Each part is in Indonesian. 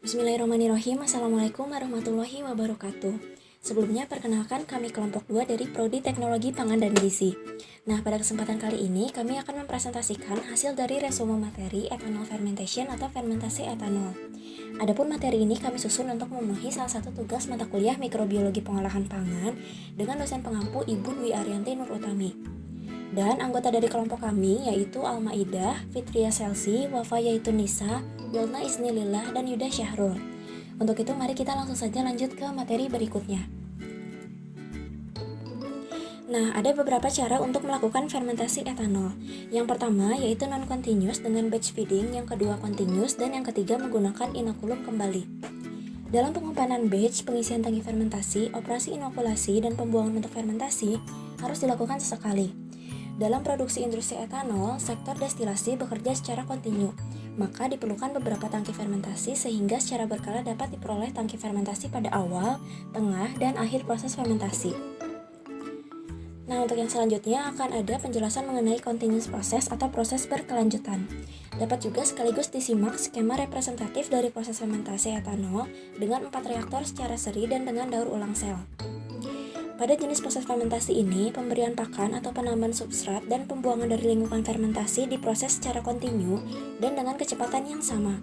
Bismillahirrahmanirrahim. Assalamualaikum warahmatullahi wabarakatuh. Sebelumnya perkenalkan kami kelompok 2 dari Prodi Teknologi Pangan dan Gizi. Nah, pada kesempatan kali ini kami akan mempresentasikan hasil dari resume materi ethanol fermentation atau fermentasi etanol. Adapun materi ini kami susun untuk memenuhi salah satu tugas mata kuliah mikrobiologi pengolahan pangan dengan dosen pengampu Ibu Dwi Arianti Nur Utami. Dan anggota dari kelompok kami yaitu Alma Idah, Fitria Selsi, Wafa Yaitun Nisa, Yolna Isnilillah, dan Yuda Syahrul. Untuk itu mari kita langsung saja lanjut ke materi berikutnya. Nah, ada beberapa cara untuk melakukan fermentasi etanol. Yang pertama yaitu non-continuous dengan batch feeding, yang kedua continuous, dan yang ketiga menggunakan inokulum kembali. Dalam pengumpanan batch, pengisian tangki fermentasi, operasi inokulasi, dan pembuangan untuk fermentasi harus dilakukan sesekali. Dalam produksi industri etanol, sektor destilasi bekerja secara kontinu, maka diperlukan beberapa tangki fermentasi sehingga secara berkala dapat diperoleh tangki fermentasi pada awal, tengah, dan akhir proses fermentasi. Nah, untuk yang selanjutnya akan ada penjelasan mengenai continuous process atau proses berkelanjutan. Dapat juga sekaligus disimak skema representatif dari proses fermentasi etanol dengan 4 reaktor secara seri dan dengan daur ulang sel. Pada jenis proses fermentasi ini, pemberian pakan atau penambahan substrat dan pembuangan dari lingkungan fermentasi diproses secara kontinu dan dengan kecepatan yang sama.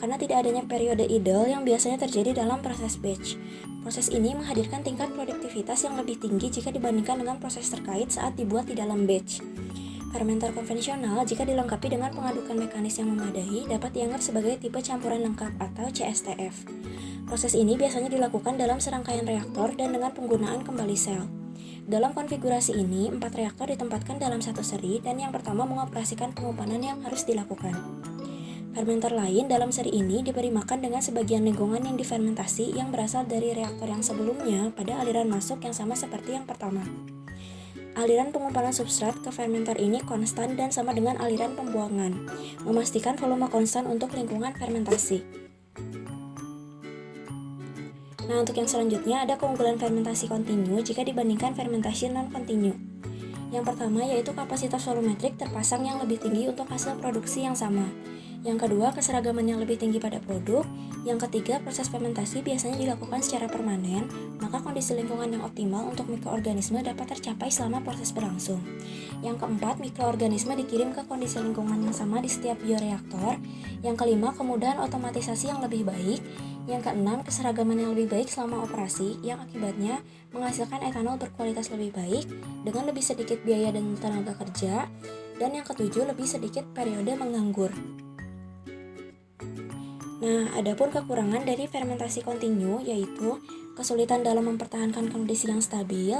Karena tidak adanya periode idle yang biasanya terjadi dalam proses batch. Proses ini menghadirkan tingkat produktivitas yang lebih tinggi jika dibandingkan dengan proses terkait saat dibuat di dalam batch. Fermenter konvensional jika dilengkapi dengan pengadukan mekanis yang memadai dapat dianggap sebagai tipe campuran lengkap atau CSTF. Proses ini biasanya dilakukan dalam serangkaian reaktor dan dengan penggunaan kembali sel. Dalam konfigurasi ini, 4 reaktor ditempatkan dalam satu seri dan yang pertama mengoperasikan pengumpanan yang harus dilakukan. Fermenter lain dalam seri ini diberi makan dengan sebagian lingkungan yang difermentasi yang berasal dari reaktor yang sebelumnya pada aliran masuk yang sama seperti yang pertama. Aliran pengumpanan substrat ke fermenter ini konstan dan sama dengan aliran pembuangan, memastikan volume konstan untuk lingkungan fermentasi. Nah, untuk yang selanjutnya ada keunggulan fermentasi kontinu jika dibandingkan fermentasi non-kontinu. Yang pertama yaitu kapasitas volumetrik terpasang yang lebih tinggi untuk hasil produksi yang sama. Yang kedua, keseragaman yang lebih tinggi pada produk. Yang ketiga, proses fermentasi biasanya dilakukan secara permanen, maka kondisi lingkungan yang optimal untuk mikroorganisme dapat tercapai selama proses berlangsung. Yang keempat, mikroorganisme dikirim ke kondisi lingkungan yang sama di setiap bioreaktor. Yang kelima, kemudahan otomatisasi yang lebih baik. Yang keenam, keseragaman yang lebih baik selama operasi, yang akibatnya menghasilkan etanol berkualitas lebih baik dengan lebih sedikit biaya dan tenaga kerja. Dan yang ketujuh, lebih sedikit periode menganggur. Nah, adapun kekurangan dari fermentasi kontinu yaitu kesulitan dalam mempertahankan kondisi yang stabil,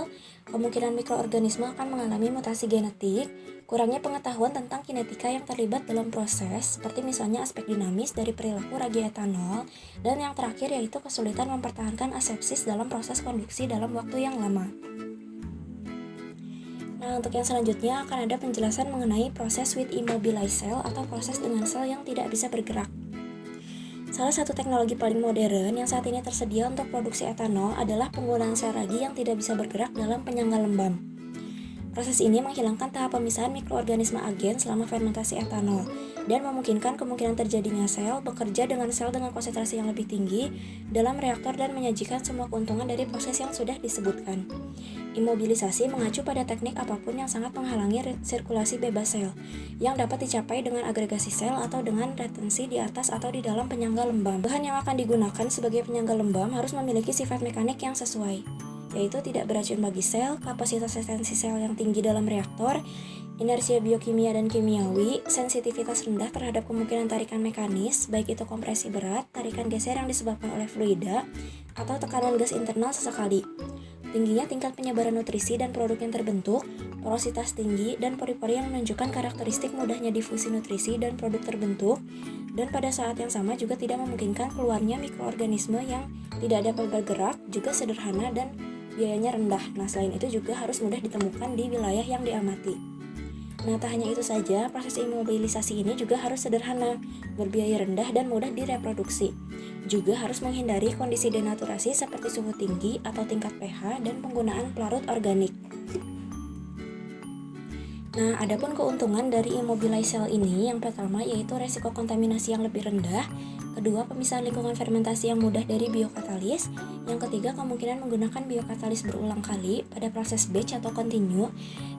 kemungkinan mikroorganisme akan mengalami mutasi genetik, kurangnya pengetahuan tentang kinetika yang terlibat dalam proses, seperti misalnya aspek dinamis dari perilaku ragi etanol, dan yang terakhir yaitu kesulitan mempertahankan asepsis dalam proses konduksi dalam waktu yang lama. Nah, untuk yang selanjutnya akan ada penjelasan mengenai proses with immobilized cell atau proses dengan sel yang tidak bisa bergerak. Salah satu teknologi paling modern yang saat ini tersedia untuk produksi etanol adalah penggunaan sel ragi yang tidak bisa bergerak dalam penyangga lembab. Proses ini menghilangkan tahap pemisahan mikroorganisme agen selama fermentasi etanol dan memungkinkan kemungkinan terjadinya sel bekerja dengan sel dengan konsentrasi yang lebih tinggi dalam reaktor dan menyajikan semua keuntungan dari proses yang sudah disebutkan. Imobilisasi mengacu pada teknik apapun yang sangat menghalangi sirkulasi bebas sel, yang dapat dicapai dengan agregasi sel atau dengan retensi di atas atau di dalam penyangga lembab. Bahan yang akan digunakan sebagai penyangga lembab harus memiliki sifat mekanik yang sesuai, yaitu tidak beracun bagi sel, kapasitas retensi sel yang tinggi dalam reaktor, inersia biokimia dan kimiawi, sensitivitas rendah terhadap kemungkinan tarikan mekanis, baik itu kompresi berat, tarikan geser yang disebabkan oleh fluida, atau tekanan gas internal sesekali. Tingginya tingkat penyebaran nutrisi dan produk yang terbentuk, porositas tinggi, dan pori-pori yang menunjukkan karakteristik mudahnya difusi nutrisi dan produk terbentuk, dan pada saat yang sama juga tidak memungkinkan keluarnya mikroorganisme yang tidak dapat bergerak, juga sederhana dan biayanya rendah. Nah, selain itu juga harus mudah ditemukan di wilayah yang diamati. Nah, tak hanya itu saja, proses imobilisasi ini juga harus sederhana, berbiaya rendah dan mudah direproduksi. Juga harus menghindari kondisi denaturasi seperti suhu tinggi atau tingkat pH dan penggunaan pelarut organik. Nah, adapun keuntungan dari immobilized cell ini yang pertama yaitu resiko kontaminasi yang lebih rendah Kedua, pemisahan lingkungan fermentasi yang mudah dari biokatalis. Yang ketiga, kemungkinan menggunakan biokatalis berulang kali pada proses batch atau continue.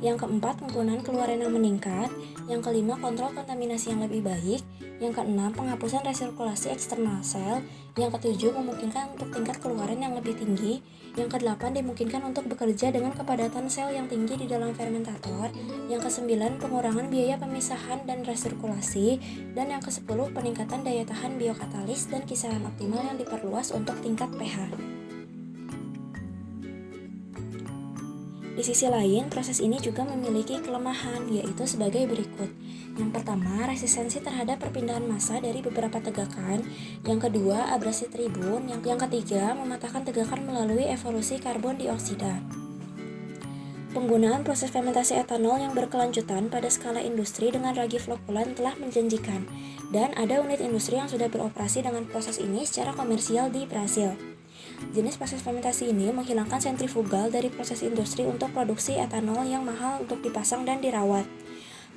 Yang keempat, penggunaan keluaran yang meningkat. Yang kelima, kontrol kontaminasi yang lebih baik. Yang keenam, penghapusan resirkulasi eksternal sel. Yang ketujuh, memungkinkan untuk tingkat keluaran yang lebih tinggi. Yang kedelapan, dimungkinkan untuk bekerja dengan kepadatan sel yang tinggi di dalam fermentator. Yang kesembilan, pengurangan biaya pemisahan dan resirkulasi. Dan yang kesepuluh, peningkatan daya tahan biokatalis dan kisaran optimal yang diperluas untuk tingkat pH. Di sisi lain, proses ini juga memiliki kelemahan, yaitu sebagai berikut. Yang pertama, resistensi terhadap perpindahan massa dari beberapa tegakan. Yang kedua, abrasi tribun. Yang ketiga, mematahkan tegakan melalui evolusi karbon dioksida. Penggunaan proses fermentasi etanol yang berkelanjutan pada skala industri dengan ragi flokulan telah menjanjikan, dan ada unit industri yang sudah beroperasi dengan proses ini secara komersial di Brasil. Jenis proses fermentasi ini menghilangkan sentrifugal dari proses industri untuk produksi etanol yang mahal untuk dipasang dan dirawat.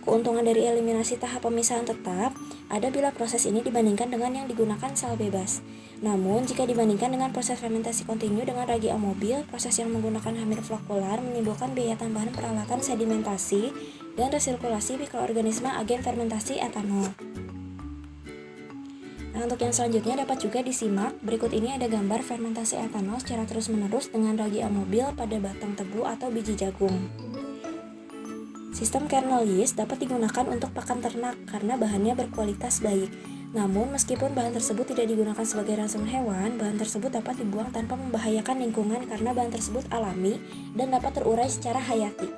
Keuntungan dari eliminasi tahap pemisahan tetap ada bila proses ini dibandingkan dengan yang digunakan sel bebas. Namun, jika dibandingkan dengan proses fermentasi kontinu dengan ragi amobil, proses yang menggunakan hamir flokular menimbulkan biaya tambahan peralatan sedimentasi dan resirkulasi mikroorganisme agen fermentasi etanol. Nah, untuk yang selanjutnya dapat juga disimak. Berikut ini ada gambar fermentasi etanol secara terus-menerus dengan ragi amobil pada batang tebu atau biji jagung. Sistem kernel yeast dapat digunakan untuk pakan ternak karena bahannya berkualitas baik. Namun, meskipun bahan tersebut tidak digunakan sebagai rangsangan hewan, bahan tersebut dapat dibuang tanpa membahayakan lingkungan karena bahan tersebut alami dan dapat terurai secara hayati.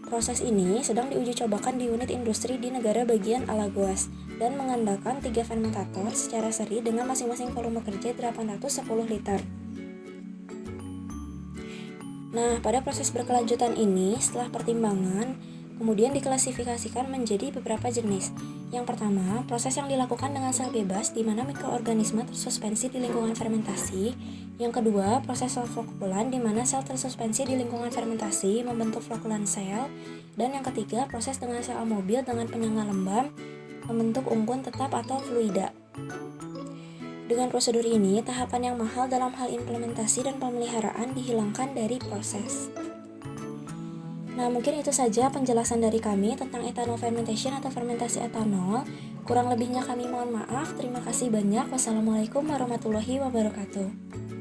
Proses ini sedang diuji cobakan di unit industri di negara bagian Alagoas dan mengandalkan 3 fermentator secara seri dengan masing-masing volume kerja 810 liter. Nah, pada proses berkelanjutan ini, setelah pertimbangan, kemudian diklasifikasikan menjadi beberapa jenis. Yang pertama, proses yang dilakukan dengan sel bebas di mana mikroorganisme tersuspensi di lingkungan fermentasi. Yang kedua, proses sel flokulan di mana sel tersuspensi di lingkungan fermentasi membentuk flokulan sel. Dan yang ketiga, proses dengan sel amobil dengan penyangga lembab membentuk unggun tetap atau fluida. Dengan prosedur ini, tahapan yang mahal dalam hal implementasi dan pemeliharaan dihilangkan dari proses. Nah, mungkin itu saja penjelasan dari kami tentang ethanol fermentation atau fermentasi etanol. Kurang lebihnya kami mohon maaf. Terima kasih banyak. Wassalamualaikum warahmatullahi wabarakatuh.